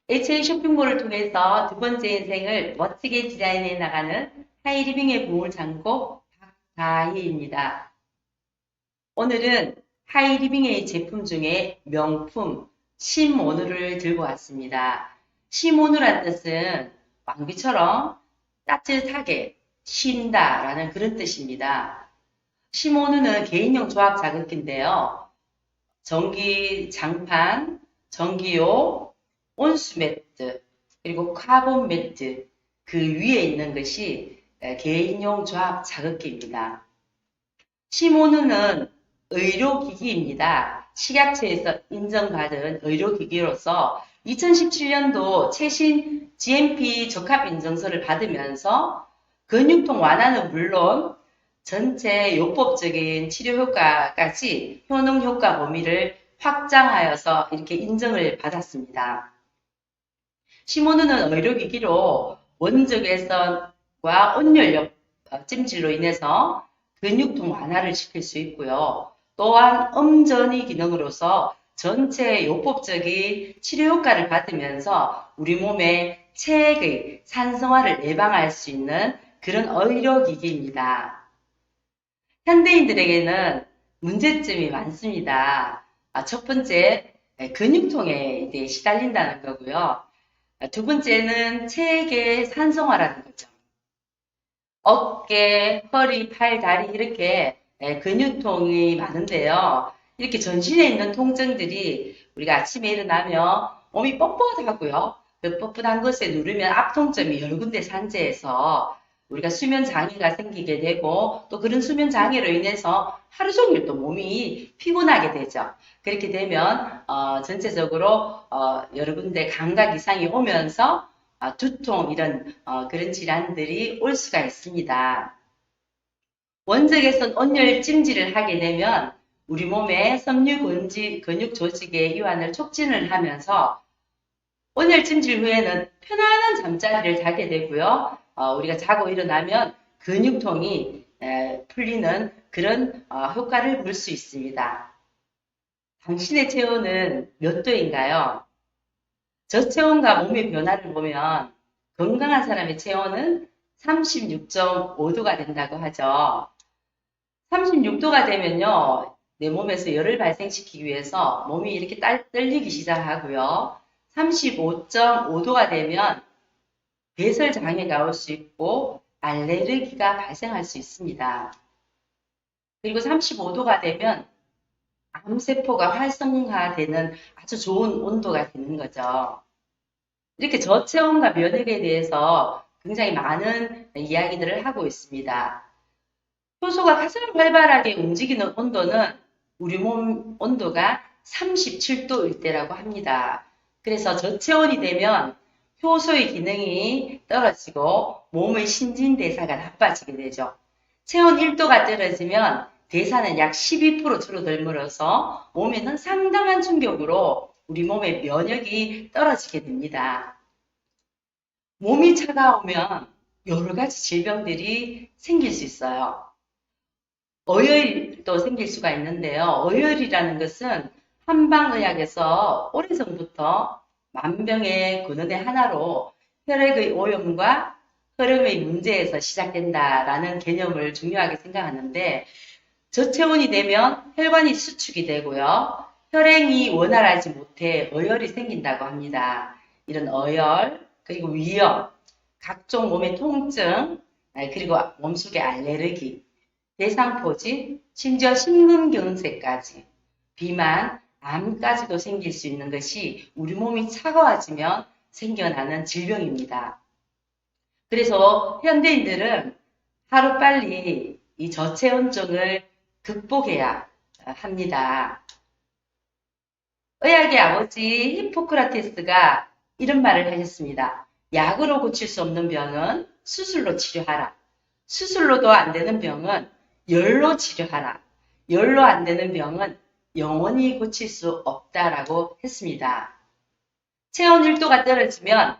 HA 쇼핑몰을 통해서 두 번째 인생을 멋지게 디자인해 나가는 하이리빙의 보물 창고 박다희입니다. 오늘은 하이리빙의 제품 중에 명품 심오누를 들고 왔습니다. 심오누란 뜻은 왕비처럼 따뜻하게 쉰다라는 그런 뜻입니다. 심오누는 개인용 조합 자극기인데요. 전기 장판, 전기요, 온수 매트, 그리고 카본 매트, 그 위에 있는 것이 개인용 조합 자극기입니다. 시모누는 의료기기입니다. 식약처에서 인정받은 의료기기로서 2017년도 최신 GMP 적합 인증서를 받으면서 근육통 완화는 물론 전체 요법적인 치료 효과까지 효능 효과 범위를 확장하여서 이렇게 인정을 받았습니다. 시모누는 의료기기로 원적외선과 온열력 찜질로 인해서 근육통 완화를 시킬 수 있고요. 또한 음전이 기능으로서 전체 요법적인 치료 효과를 받으면서 우리 몸의 체액의 산성화를 예방할 수 있는 그런 의료기기입니다. 현대인들에게는 문제점이 많습니다. 첫 번째, 근육통에 시달린다는 거고요. 두 번째는 체액의 산성화라는 거죠. 어깨, 허리, 팔, 다리 이렇게 근육통이 많은데요. 이렇게 전신에 있는 통증들이 우리가 아침에 일어나면 몸이 뻣뻣하고요. 그 뻣뻣한 것에 누르면 압통점이 여러 군데 산재해서 우리가 수면 장애가 생기게 되고 또 그런 수면 장애로 인해서 하루 종일 또 몸이 피곤하게 되죠. 그렇게 되면 전체적으로 여러 군데 감각 이상이 오면서 두통 이런 그런 질환들이 올 수가 있습니다. 원적외선 온열 찜질을 하게 되면 우리 몸의 섬유 근육 조직의 이완을 촉진을 하면서 온열 찜질 후에는 편안한 잠자리를 자게 되고요. 우리가 자고 일어나면 근육통이 풀리는 그런 효과를 볼 수 있습니다. 당신의 체온은 몇 도인가요? 저체온과 몸의 변화를 보면 건강한 사람의 체온은 36.5도가 된다고 하죠. 36도가 되면요, 내 몸에서 열을 발생시키기 위해서 몸이 이렇게 떨리기 시작하고요. 35.5도가 되면 배설 장애가 올 수 있고 알레르기가 발생할 수 있습니다. 그리고 35도가 되면 암세포가 활성화되는 아주 좋은 온도가 되는 거죠. 이렇게 저체온과 면역에 대해서 굉장히 많은 이야기들을 하고 있습니다. 효소가 가장 활발하게 움직이는 온도는 우리 몸 온도가 37도일 때라고 합니다. 그래서 저체온이 되면 효소의 기능이 떨어지고 몸의 신진대사가 나빠지게 되죠. 체온 1도가 떨어지면 대사는 약 12% 줄어들므로써 몸에는 상당한 충격으로 우리 몸의 면역이 떨어지게 됩니다. 몸이 차가우면 여러 가지 질병들이 생길 수 있어요. 어혈도 생길 수가 있는데요. 어혈이라는 것은 한방의학에서 오래전부터 만병의 근원의 하나로 혈액의 오염과 흐름의 문제에서 시작된다라는 개념을 중요하게 생각하는데 저체온이 되면 혈관이 수축이 되고요. 혈행이 원활하지 못해 어혈이 생긴다고 합니다. 이런 어혈, 그리고 위염, 각종 몸의 통증, 그리고 몸속의 알레르기, 대상포진, 심지어 심근경색까지, 비만, 암까지도 생길 수 있는 것이 우리 몸이 차가워지면 생겨나는 질병입니다. 그래서 현대인들은 하루빨리 이 저체온증을 극복해야 합니다. 의학의 아버지 히포크라테스가 이런 말을 하셨습니다. 약으로 고칠 수 없는 병은 수술로 치료하라. 수술로도 안 되는 병은 열로 치료하라. 열로 안 되는 병은 영원히 고칠 수 없다라고 했습니다. 체온 1도가 떨어지면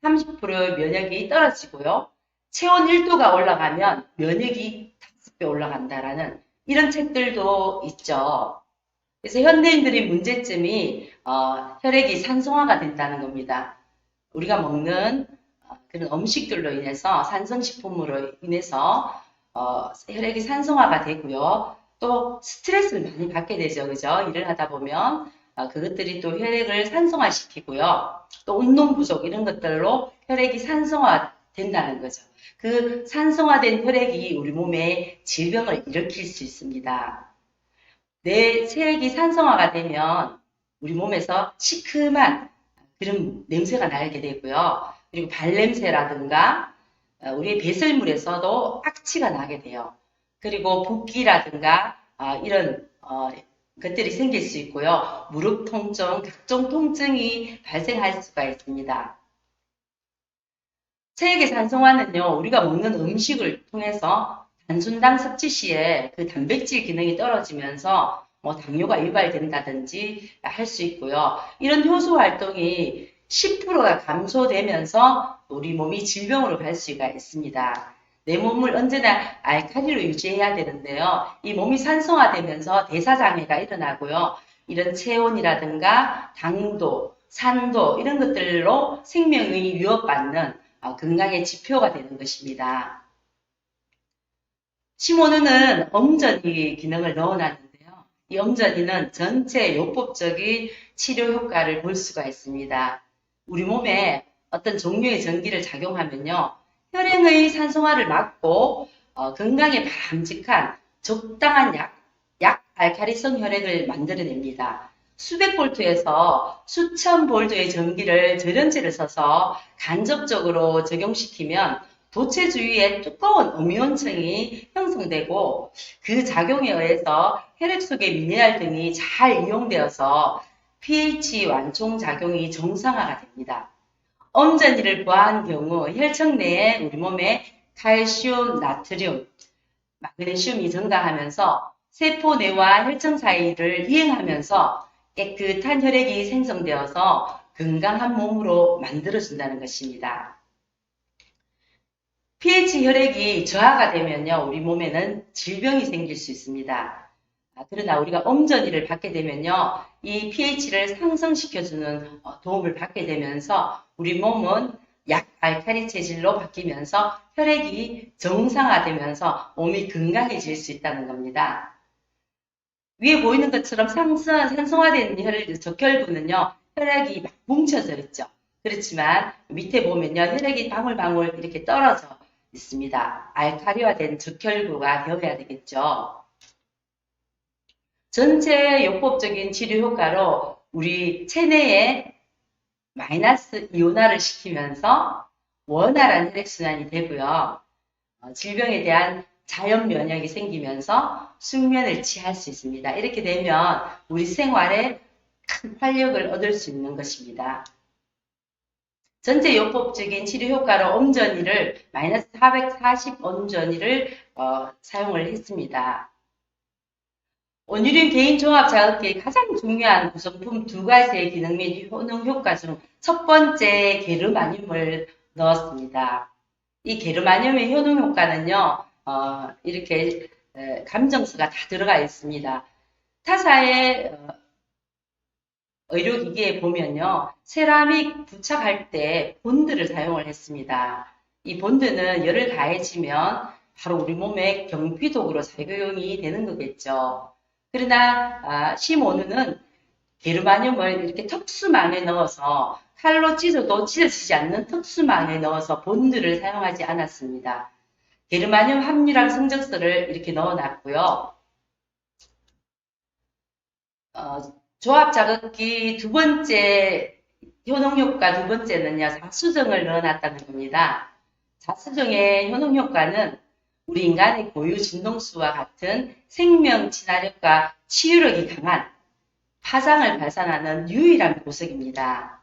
30%의 면역이 떨어지고요. 체온 1도가 올라가면 면역이 5배 올라간다라는 이런 책들도 있죠. 그래서 현대인들의 문제점이 혈액이 산성화가 된다는 겁니다. 우리가 먹는 그런 음식들로 인해서 산성식품으로 인해서 혈액이 산성화가 되고요. 또 스트레스를 많이 받게 되죠. 그죠? 일을 하다 보면 그것들이 또 혈액을 산성화시키고요. 또 운동 부족 이런 것들로 혈액이 산성화 된다는 거죠. 그 산성화된 혈액이 우리 몸에 질병을 일으킬 수 있습니다. 내 체액이 산성화가 되면 우리 몸에서 시큼한 그런 냄새가 나게 되고요. 그리고 발냄새라든가 우리 배설물에서도 악취가 나게 돼요. 그리고 붓기라든가 이런 것들이 생길 수 있고요. 무릎 통증, 각종 통증이 발생할 수가 있습니다. 체액의 산성화는요, 우리가 먹는 음식을 통해서 단순당 섭취 시에 그 단백질 기능이 떨어지면서 당뇨가 유발된다든지 할 수 있고요. 이런 효소 활동이 10%가 감소되면서 우리 몸이 질병으로 갈 수가 있습니다. 내 몸을 언제나 알칼리로 유지해야 되는데요. 이 몸이 산성화되면서 대사장애가 일어나고요. 이런 체온이라든가 당도, 산도 이런 것들로 생명이 위협받는 건강의 지표가 되는 것입니다. 심원우는 엄전이 기능을 넣어놨는데요. 이 엄전이는 전체 요법적인 치료 효과를 볼 수가 있습니다. 우리 몸에 어떤 종류의 전기를 작용하면요. 혈행의 산성화를 막고 건강에 바람직한 적당한 약 알칼리성 혈액을 만들어냅니다. 수백 볼트에서 수천 볼트의 전기를 절연제를 써서 간접적으로 적용시키면 도체 주위에 두꺼운 음이온층이 형성되고 그 작용에 의해서 혈액 속의 미네랄 등이 잘 이용되어서 pH 완충 작용이 정상화가 됩니다. 엄전이를 보한 경우 혈청 내에 우리 몸에 칼슘, 나트륨, 마그네슘이 증가하면서 세포 내와 혈청 사이를 이행하면서 깨끗한 혈액이 생성되어서 건강한 몸으로 만들어준다는 것입니다. pH 혈액이 저하가 되면요, 우리 몸에는 질병이 생길 수 있습니다. 그러나 우리가 엄전이를 받게 되면요, 이 pH를 상승시켜주는 도움을 받게 되면서 우리 몸은 약 알칼리 체질로 바뀌면서 혈액이 정상화되면서 몸이 건강해질 수 있다는 겁니다. 위에 보이는 것처럼 산성화된 적혈구는요, 혈액이 막 뭉쳐져 있죠. 그렇지만 밑에 보면요, 혈액이 방울방울 이렇게 떨어져 있습니다. 알칼리화된 적혈구가 되어야 되겠죠. 전체 요법적인 치료 효과로 우리 체내에 마이너스 이온화를 시키면서 원활한 혈액순환이 되고요. 질병에 대한 자연 면역이 생기면서 숙면을 취할 수 있습니다. 이렇게 되면 우리 생활에 큰 활력을 얻을 수 있는 것입니다. 전체 요법적인 치료 효과로 엄전이를 마이너스 440 엄전이를 사용을 했습니다. 온유린 개인 종합 자극기의 가장 중요한 구성품 두 가지의 기능 및 효능 효과 중 첫 번째 게르마늄을 넣었습니다. 이 게르마늄의 효능 효과는요, 이렇게 감정수가 다 들어가 있습니다. 타사의 의료기기에 보면요, 세라믹 부착할 때 본드를 사용을 했습니다. 이 본드는 열을 가해지면 바로 우리 몸에 경피독으로 작용이 되는 거겠죠. 그러나 심온우는 게르마늄을 이렇게 특수망에 넣어서 칼로 찢어도 찢어지지 않는 특수망에 넣어서 본드를 사용하지 않았습니다. 게르마늄 함유량 성적서를 이렇게 넣어놨고요. 조합 자극기 두 번째 효능 효과 두 번째는요, 자수정을 넣어놨다는 겁니다. 자수정의 효능 효과는 우리 인간의 고유 진동수와 같은 생명 진화력과 치유력이 강한 파장을 발산하는 유일한 보석입니다.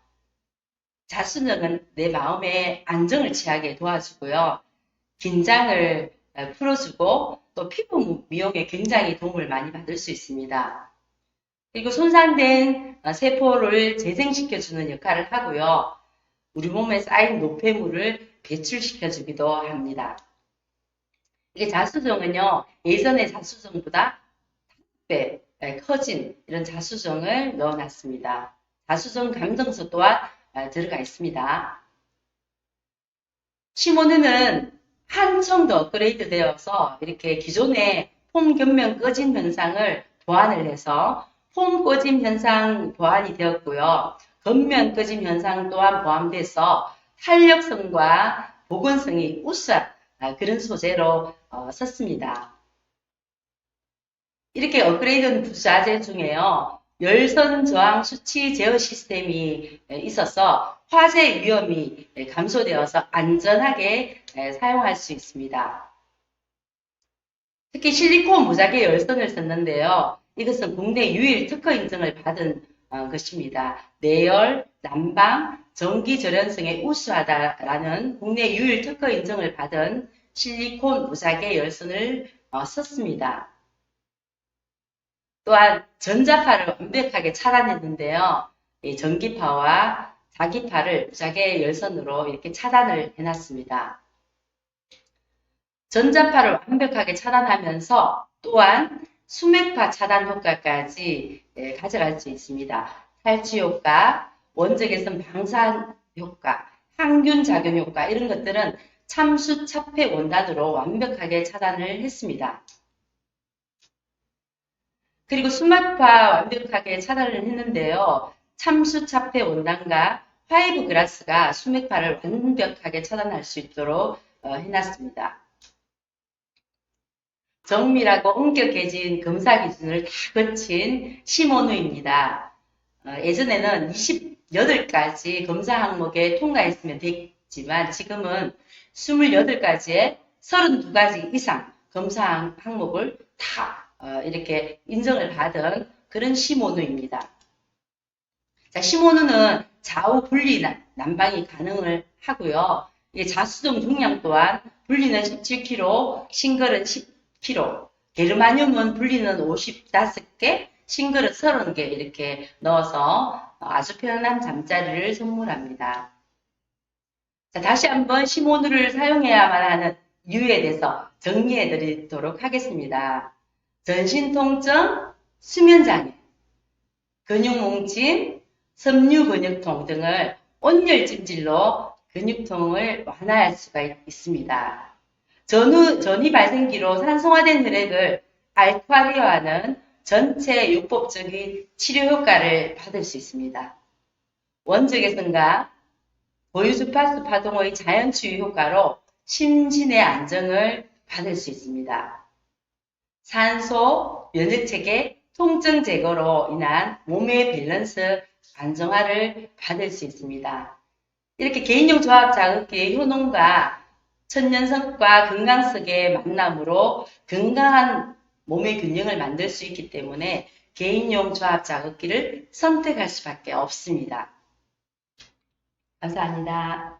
자수정은 내 마음의 안정을 취하게 도와주고요. 긴장을 풀어주고 또 피부 미용에 굉장히 도움을 많이 받을 수 있습니다. 그리고 손상된 세포를 재생시켜주는 역할을 하고요. 우리 몸에 쌓인 노폐물을 배출시켜주기도 합니다. 이게 자수정은요, 예전의 자수정보다 5배 커진 이런 자수정을 넣어놨습니다. 자수정 감정서 또한 들어가 있습니다. 시모누는 한층 더 업그레이드 되어서 이렇게 기존의 폼 겹면 꺼짐 현상을 보완을 해서 폼 꺼짐 현상 보완이 되었고요. 겉면 꺼짐 현상 또한 포함돼서 탄력성과 보건성이 우수한 그런 소재로 썼습니다. 이렇게 업그레이드된 부자재 중에요. 열선 저항 수치 제어 시스템이 있어서 화재 위험이 감소되어서 안전하게 사용할 수 있습니다. 특히 실리콘 무작위 열선을 썼는데요. 이것은 국내 유일 특허 인증을 받은 것입니다. 내열, 난방, 전기 절연성에 우수하다라는 국내 유일 특허 인증을 받은 실리콘 무작위 열선을 썼습니다. 또한 전자파를 완벽하게 차단했는데요. 이 전기파와 자기파를 무작위 열선으로 이렇게 차단을 해놨습니다. 전자파를 완벽하게 차단하면서 또한 수맥파 차단 효과까지 가져갈 수 있습니다. 탈취 효과, 원적외선 방사한 효과, 항균 작용 효과 이런 것들은 참수 차폐 원단으로 완벽하게 차단을 했습니다. 그리고 수맥파 완벽하게 차단을 했는데요. 참수 차폐 원단과 파이브 그라스가 수맥파를 완벽하게 차단할 수 있도록 해놨습니다. 정밀하고 엄격해진 검사 기준을 다 거친 시모누입니다. 예전에는 28가지 검사 항목에 통과했으면 됐지만 지금은 28가지에 32가지 이상 검사 항목을 다 이렇게 인정을 받은 그런 시모누입니다. 자, 시모누는 좌우 분리 난방이 가능을 하고요. 자수정 중량 또한 분리는 17kg, 싱글은 10kg, 게르마늄은 분리는 55개, 싱글은 30개 이렇게 넣어서 아주 편한 잠자리를 선물합니다. 자, 다시 한번 시모누를 사용해야만 하는 이유에 대해서 정리해 드리도록 하겠습니다. 전신통증, 수면장애, 근육뭉침, 섬유근육통 등을 온열찜질로 근육통을 완화할 수가 있습니다. 전이 발생기로 산성화된 혈액을 알칼리화하는 전체 요법적인 치료 효과를 받을 수 있습니다. 원적외선과 고유주파수 파동의 자연치유 효과로 심신의 안정을 받을 수 있습니다. 산소, 면역체계, 통증 제거로 인한 몸의 밸런스 안정화를 받을 수 있습니다. 이렇게 개인용 조합 자극기의 효능과 천연석과 건강석의 만남으로 건강한 몸의 균형을 만들 수 있기 때문에 개인용 조합 자극기를 선택할 수밖에 없습니다. 감사합니다.